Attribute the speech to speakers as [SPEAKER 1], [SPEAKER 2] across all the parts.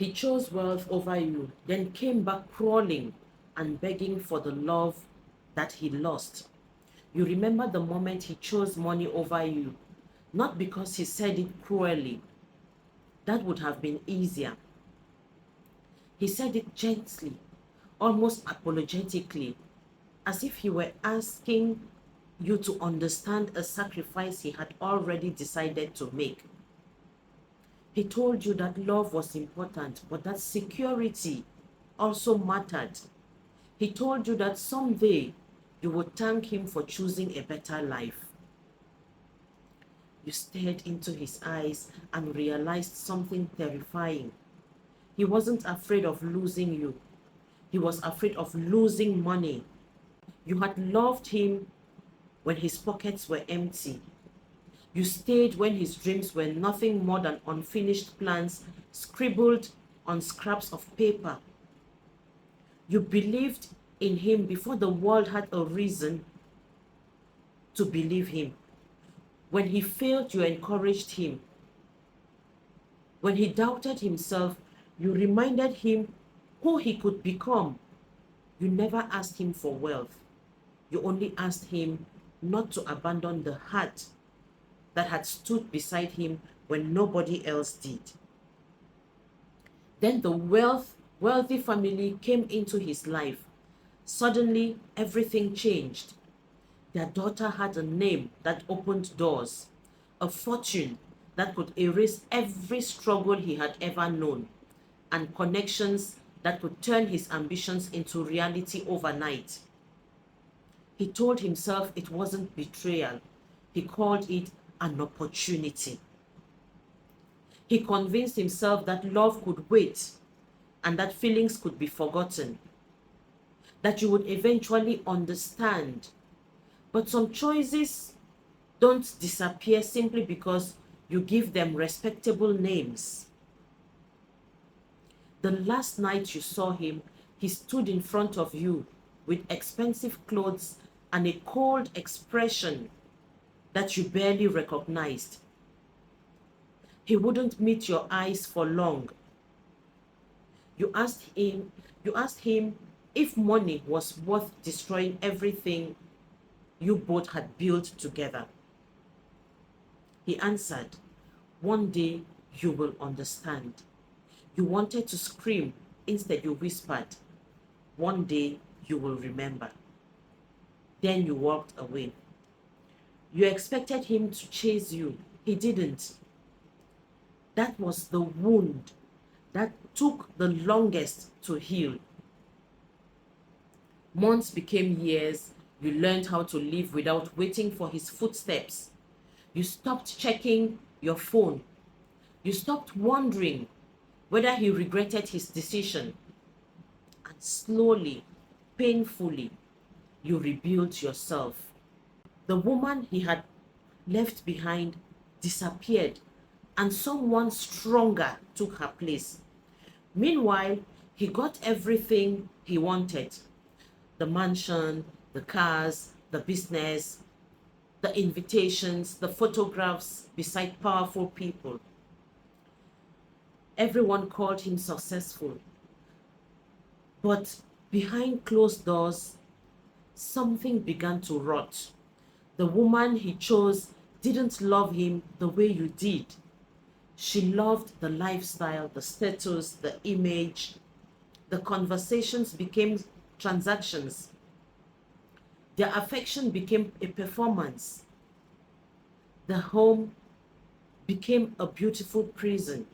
[SPEAKER 1] He chose wealth over you, then came back crawling and begging for the love that he lost. You remember the moment he chose money over you, not because he said it cruelly. That would have been easier. He said it gently, almost apologetically, as if he were asking you to understand a sacrifice he had already decided to make. He told you that love was important, but that security also mattered. He told you that someday you would thank him for choosing a better life. You stared into his eyes and realized something terrifying. He wasn't afraid of losing you. He was afraid of losing money. You had loved him when his pockets were empty. You stayed when his dreams were nothing more than unfinished plans scribbled on scraps of paper. You believed in him before the world had a reason to believe him. When he failed, you encouraged him. When he doubted himself, you reminded him who he could become. You never asked him for wealth. You only asked him not to abandon the heart that had stood beside him when nobody else did. Then the wealthy family came into his life. Suddenly, everything changed. Their daughter had a name that opened doors, a fortune that could erase every struggle he had ever known, and connections that could turn his ambitions into reality overnight. He told himself it wasn't betrayal. He called it an opportunity. He convinced himself that love could wait and that feelings could be forgotten, that you would eventually understand. But some choices don't disappear simply because you give them respectable names. The last night you saw him, he stood in front of you with expensive clothes and a cold expression that you barely recognized. He wouldn't meet your eyes for long. You asked him if money was worth destroying everything you both had built together. He answered, "One day you will understand." You wanted to scream, instead you whispered, "One day you will remember." Then you walked away. You expected him to chase you. He didn't. That was the wound that took the longest to heal. Months became years. You learned how to live without waiting for his footsteps. You stopped checking your phone. You stopped wondering whether he regretted his decision. And slowly, painfully, you rebuilt yourself. The woman he had left behind disappeared, and someone stronger took her place. Meanwhile, he got everything he wanted: the mansion, the cars, the business, the invitations, the photographs beside powerful people. Everyone called him successful. But behind closed doors, something began to rot. The woman he chose didn't love him the way you did. She loved the lifestyle, the status, the image. The conversations became transactions. Their affection became a performance. The home became a beautiful prison.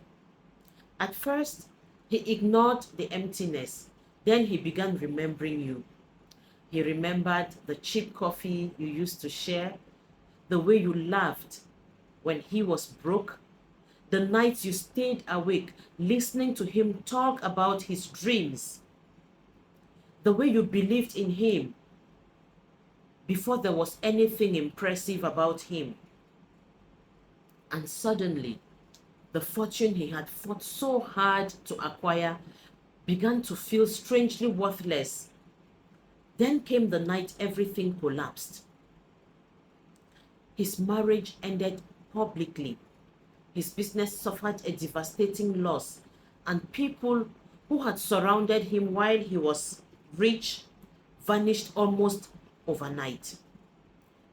[SPEAKER 1] At first, he ignored the emptiness. Then he began remembering you. He remembered the cheap coffee you used to share, the way you laughed when he was broke, the nights you stayed awake listening to him talk about his dreams, the way you believed in him before there was anything impressive about him. And suddenly, the fortune he had fought so hard to acquire began to feel strangely worthless. Then came the night everything collapsed. His marriage ended publicly. His business suffered a devastating loss, and people who had surrounded him while he was rich vanished almost overnight.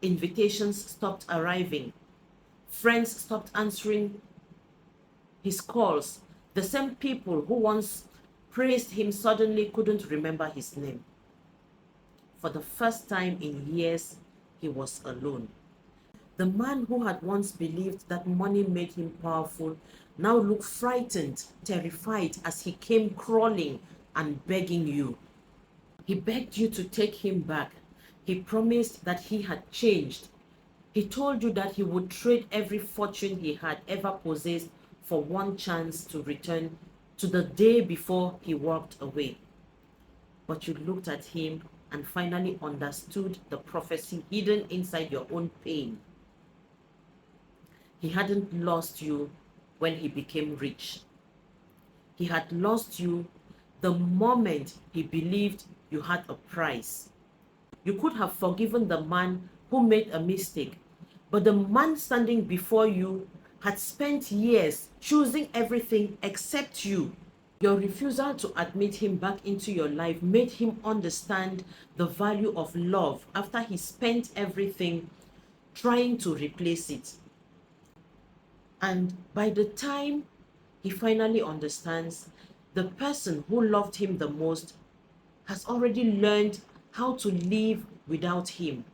[SPEAKER 1] Invitations stopped arriving. Friends stopped answering his calls. The same people who once praised him suddenly couldn't remember his name. For the first time in years, he was alone. The man who had once believed that money made him powerful now looked frightened, terrified as he came crawling and begging you. He begged you to take him back. He promised that he had changed. He told you that he would trade every fortune he had ever possessed for one chance to return to the day before he walked away. But you looked at him and finally understood the prophecy hidden inside your own pain. He hadn't lost you when he became rich. He had lost you the moment he believed you had a price. You could have forgiven the man who made a mistake, but the man standing before you had spent years choosing everything except you. Your refusal to admit him back into your life made him understand the value of love after he spent everything trying to replace it. And by the time he finally understands, the person who loved him the most has already learned how to live without him.